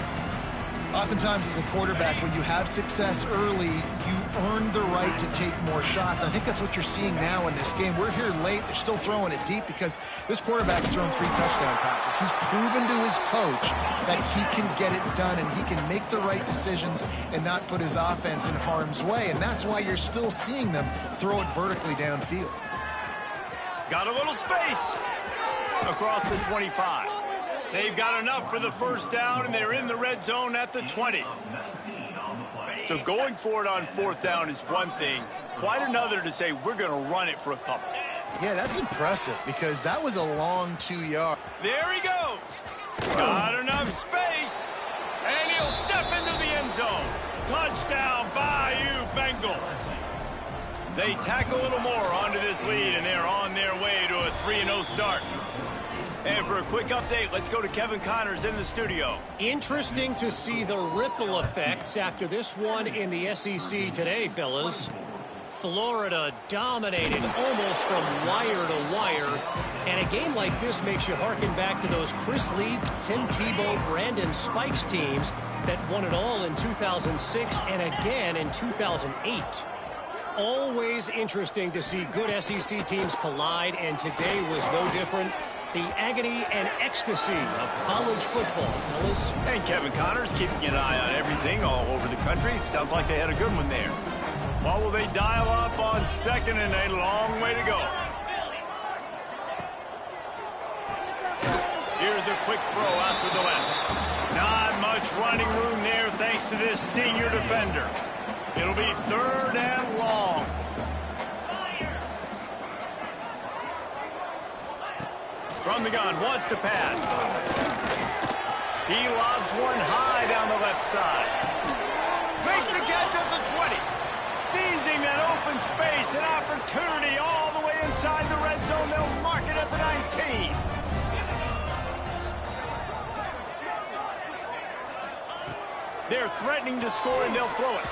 Oftentimes as a quarterback, when you have success early, you earn the right to take more shots. I think that's what you're seeing now in this game. We're here late. They're still throwing it deep because this quarterback's thrown 3 touchdown passes. He's proven to his coach that he can get it done and he can make the right decisions and not put his offense in harm's way. And that's why you're still seeing them throw it vertically downfield. Got a little space across the 25. They've got enough for the first down, and they're in the red zone at the 20. So going for it on 4th down is one thing. Quite another to say we're going to run it for a couple. Yeah, that's impressive because that was a long 2 yards. There he goes. Got enough space. And he'll step into the end zone. Touchdown, Bayou Bengals. They tack a little more onto this lead, and they're on their way to a 3-0 start. And for a quick update, let's go to Kevin Connors in the studio. Interesting to see the ripple effects after this one in the SEC today, fellas. Florida dominated almost from wire to wire. And a game like this makes you harken back to those Chris Lee, Tim Tebow, Brandon Spikes teams that won it all in 2006 and again in 2008. Always interesting to see good SEC teams collide, and today was no different. The agony and ecstasy of college football, fellas. And Kevin Connors keeping an eye on everything all over the country. Sounds like they had a good one there. What will they dial up on 2nd and a long way to go? Here's a quick throw out to the left. Not much running room there thanks to this senior defender. It'll be 3rd and long. From the gun, wants to pass. He lobs one high down the left side. Makes a catch at the 20. Seizing that open space, an opportunity all the way inside the red zone. They'll mark it at the 19. They're threatening to score, and they'll throw it.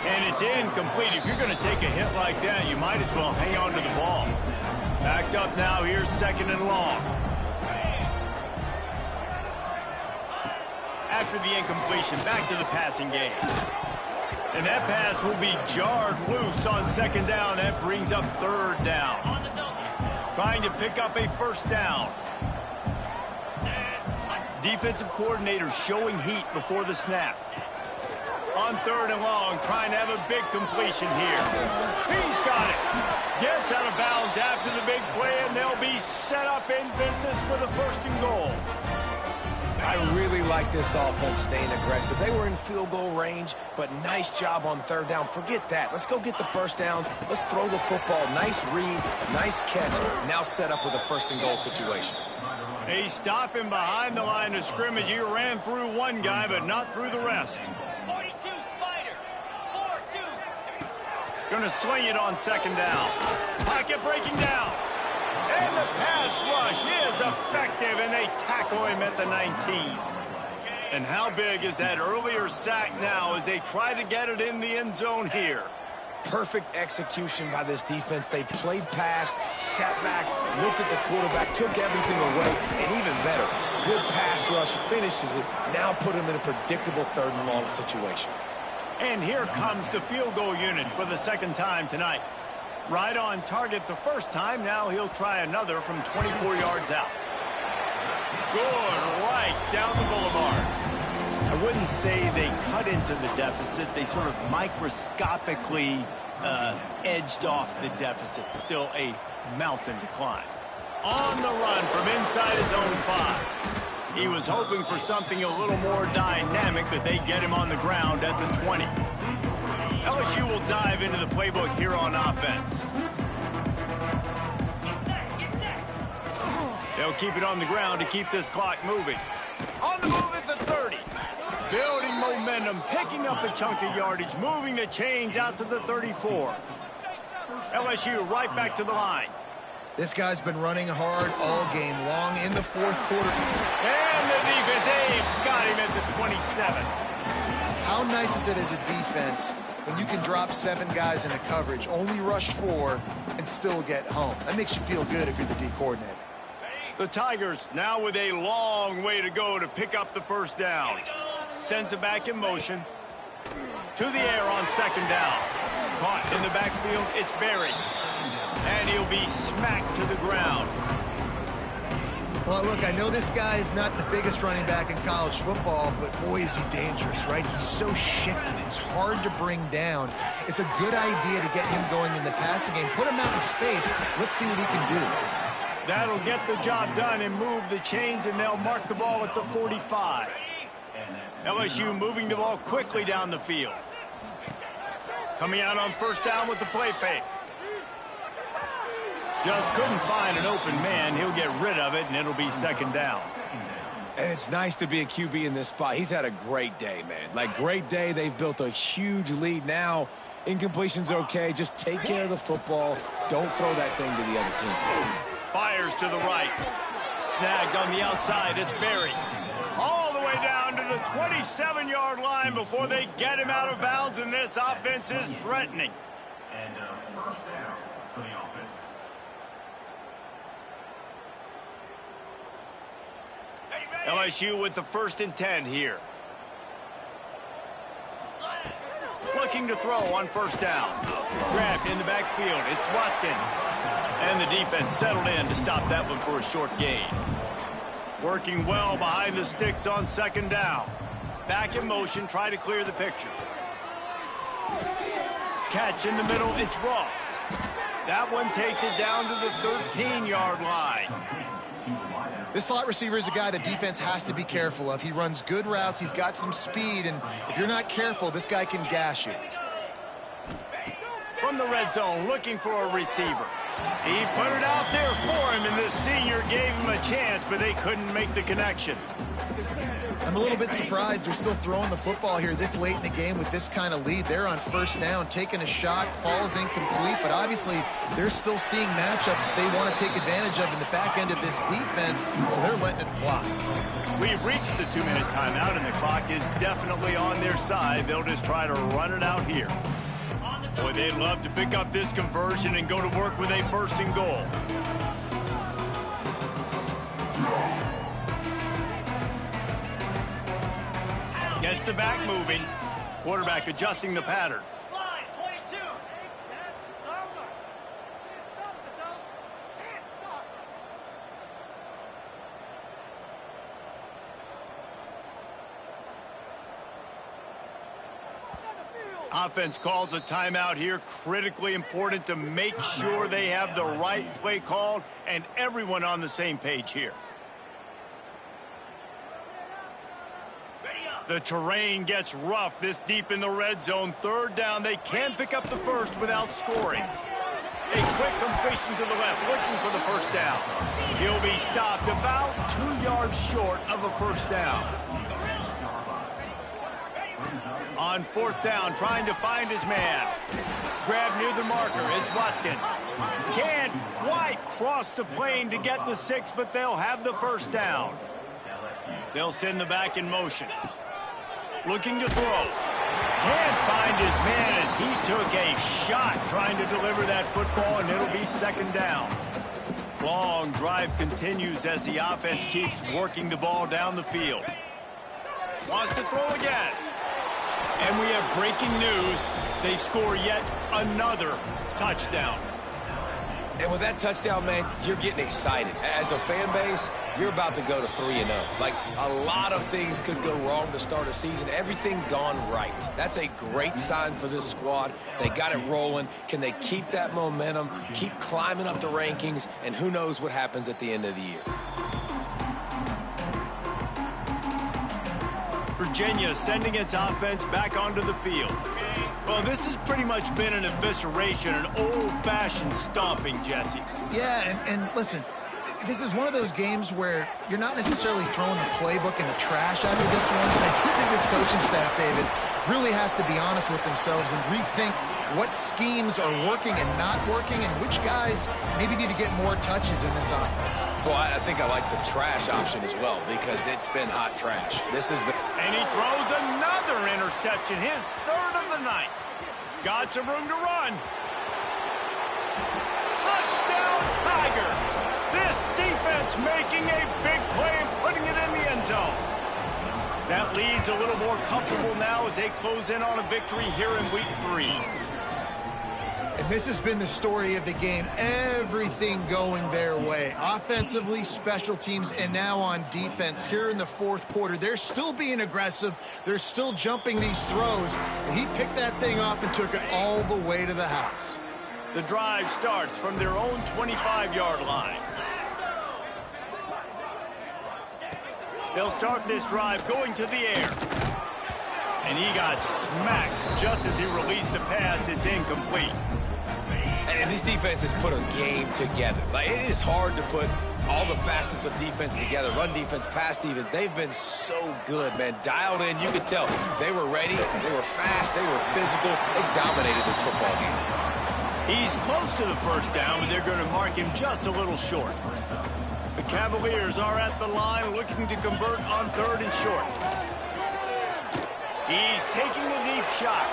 And it's incomplete. If you're going to take a hit like that, you might as well hang on to the ball. Backed up now. Here's 2nd and long. After the incompletion, back to the passing game. And that pass will be jarred loose on 2nd down. That brings up 3rd down. Trying to pick up a first down. Defensive coordinator showing heat before the snap. On 3rd and long, trying to have a big completion here. He's got it. Gets out of bounds after the big play, and they'll be set up in business with a 1st and goal. I really like this offense staying aggressive. They were in field goal range, but nice job on 3rd down. Forget that. Let's go get the first down. Let's throw the football. Nice read, nice catch. Now set up with a 1st and goal situation. They stop him behind the line of scrimmage. He ran through one guy, but not through the rest. 42 Spider. 4-2 Going to swing it on second down. Pocket breaking down. And the pass rush is effective, and they tackle him at the 19. And how big is that earlier sack now as they try to get it in the end zone here? Perfect execution by this defense. They played pass, sat back, looked at the quarterback, took everything away, and even better, good pass rush, finishes it, now put him in a predictable 3rd and long situation. And here comes the field goal unit for the 2nd time tonight. Right on target the 1st time, now he'll try another from 24 yards out. Good right down the boulevard. I wouldn't say they cut into the deficit. They sort of microscopically edged off the deficit. Still a mountain to climb. On the run from inside his own 5. He was hoping for something a little more dynamic, but they get him on the ground at the 20. LSU will dive into the playbook here on offense. They'll keep it on the ground to keep this clock moving. On the move at the 30. Building momentum, picking up a chunk of yardage, moving the chains out to the 34. LSU right back to the line. This guy's been running hard all game long in the 4th quarter. And the defense, they've got him at the 27. How nice is it as a defense when you can drop 7 guys in a coverage, only rush 4, and still get home? That makes you feel good if you're the D coordinator. The Tigers now with a long way to go to pick up the 1st down. Sends it back in motion. To the air on 2nd down. Caught in the backfield, it's Berry. And he'll be smacked to the ground. Well, look, I know this guy is not the biggest running back in college football, but boy, is he dangerous, right? He's so shifty. He's hard to bring down. It's a good idea to get him going in the passing game. Put him out in space. Let's see what he can do. That'll get the job done and move the chains, and they'll mark the ball at the 45. LSU moving the ball quickly down the field. Coming out on 1st down with the play fake. Just couldn't find an open man. He'll get rid of it, and it'll be 2nd down. And it's nice to be a QB in this spot. He's had a great day, man. Like, great day. They've built a huge lead. Now, incompletion's okay. Just take care of the football. Don't throw that thing to the other team. Fires to the right. Snagged on the outside. It's Berry. All the way down to the 27-yard line before they get him out of bounds, and this offense is threatening. And 1st down for the offense. LSU with the 1st and 10 here. Looking to throw on 1st down. Grabbed in the backfield. It's Watkins. And the defense settled in to stop that one for a short gain. Working well behind the sticks on 2nd down. Back in motion, try to clear the picture. Catch in the middle, it's Ross. That one takes it down to the 13-yard line. This slot receiver is a guy the defense has to be careful of. He runs good routes. He's got some speed, and if you're not careful, this guy can gash you. From the red zone, looking for a receiver. He put it out there for him, and this senior gave him a chance, but they couldn't make the connection. I'm a little bit surprised they're still throwing the football here this late in the game with this kind of lead. They're on 1st down, taking a shot, falls incomplete, but obviously they're still seeing matchups that they want to take advantage of in the back end of this defense, so they're letting it fly. We've reached the 2-minute timeout, and the clock is definitely on their side. They'll just try to run it out here. Boy, they'd love to pick up this conversion and go to work with a 1st and goal. Gets the back moving. Quarterback adjusting the pattern. Slide, 22. Offense calls a timeout here. Critically important to make sure they have the right play called and everyone on the same page here. The terrain gets rough this deep in the red zone. 3rd down. They can pick up the 1st without scoring. A quick completion to the left, looking for the 1st down. He'll be stopped about 2 yards short of a 1st down. On 4th down, trying to find his man. grab near the marker. It's Watkins. Can't quite cross the plane to get the 6, but they'll have the first down. They'll send the back in motion. Looking to throw. Can't find his man as he took a shot trying to deliver that football, and it'll be second down. Long drive continues as the offense keeps working the ball down the field. Wants to throw again. And we have breaking news. They score yet another touchdown. And with that touchdown, man, you're getting excited. As a fan base, you're about to go to 3-0. Like, a lot of things could go wrong to start a season. Everything gone right. That's a great sign for this squad. They got it rolling. Can they keep that momentum, keep climbing up the rankings, and who knows what happens at the end of the year. Virginia sending its offense back onto the field. Well, this has pretty much been an evisceration, an old-fashioned stomping, Jesse. Yeah, and listen, this is one of those games where you're not necessarily throwing the playbook in the trash after this one, but I do think this coaching staff, David, really has to be honest with themselves and rethink what schemes are working and not working and which guys maybe need to get more touches in this offense. Well, I think I like the trash option as well because it's been hot trash. This has been... And he throws another interception, his third of the night. Got some room to run. Touchdown, Tigers! This defense making a big play and putting it in the end zone. That lead's a little more comfortable now as they close in on a victory here in week 3. And this has been the story of the game. Everything going their way. Offensively, special teams, and now on defense. Here in the fourth quarter, they're still being aggressive. They're still jumping these throws. And he picked that thing off and took it all the way to the house. The drive starts from their own 25-yard line. They'll start this drive going to the air. And he got smacked just as he released the pass. It's incomplete. And these defenses put a game together. Like, it is hard to put all the facets of defense together. Run defense, pass defense. They've been so good, man. Dialed in. You could tell they were ready. They were fast. They were physical. They dominated this football game. He's close to the first down, but they're going to mark him just a little short. The Cavaliers are at the line looking to convert on third and short. He's taking the deep shot.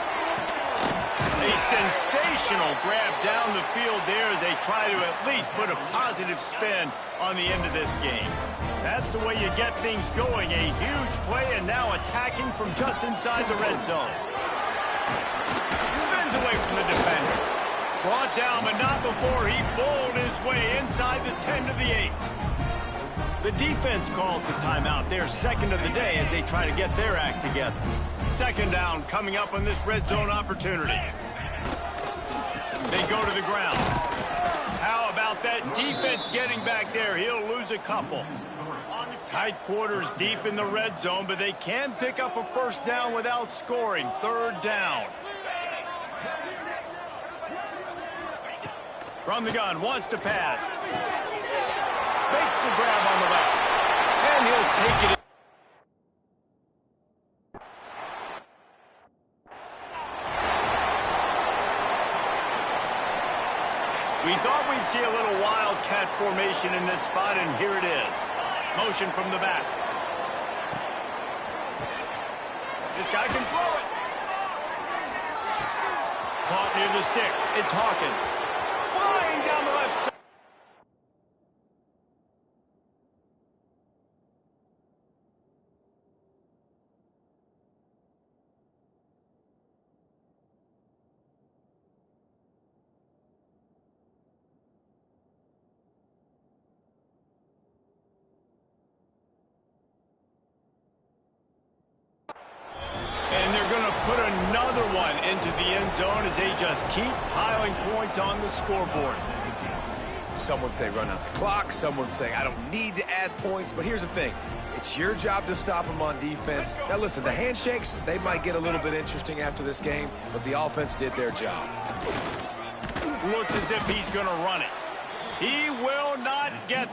A sensational grab down the field there as they try to at least put a positive spin on the end of this game. That's the way you get things going. A huge play and now attacking from just inside the red zone. Spins away from the defender. Brought down, but not before he bowled his way inside the 10 to the 8. The defense calls the timeout. They're second of the day as they try to get their act together. Second down coming up on this red zone opportunity. They go to the ground. How about that defense getting back there? He'll lose a couple. Tight quarters deep in the red zone, but they can pick up a first down without scoring. Third down. From the gun, wants to pass. Makes the grab on the left. And he'll take it. We thought we'd see a little wildcat formation in this spot, and here it is. Motion from the back. This guy can throw it. Caught near the sticks. It's Hawkins. Flying down the left side. And they're going to put another one into the end zone as they just keep piling points on the scoreboard. Some would say run out the clock. Some would say I don't need to add points. But here's the thing. It's your job to stop them on defense. Now, listen, the handshakes, they might get a little bit interesting after this game, but the offense did their job. Looks as if he's going to run it. He will not get...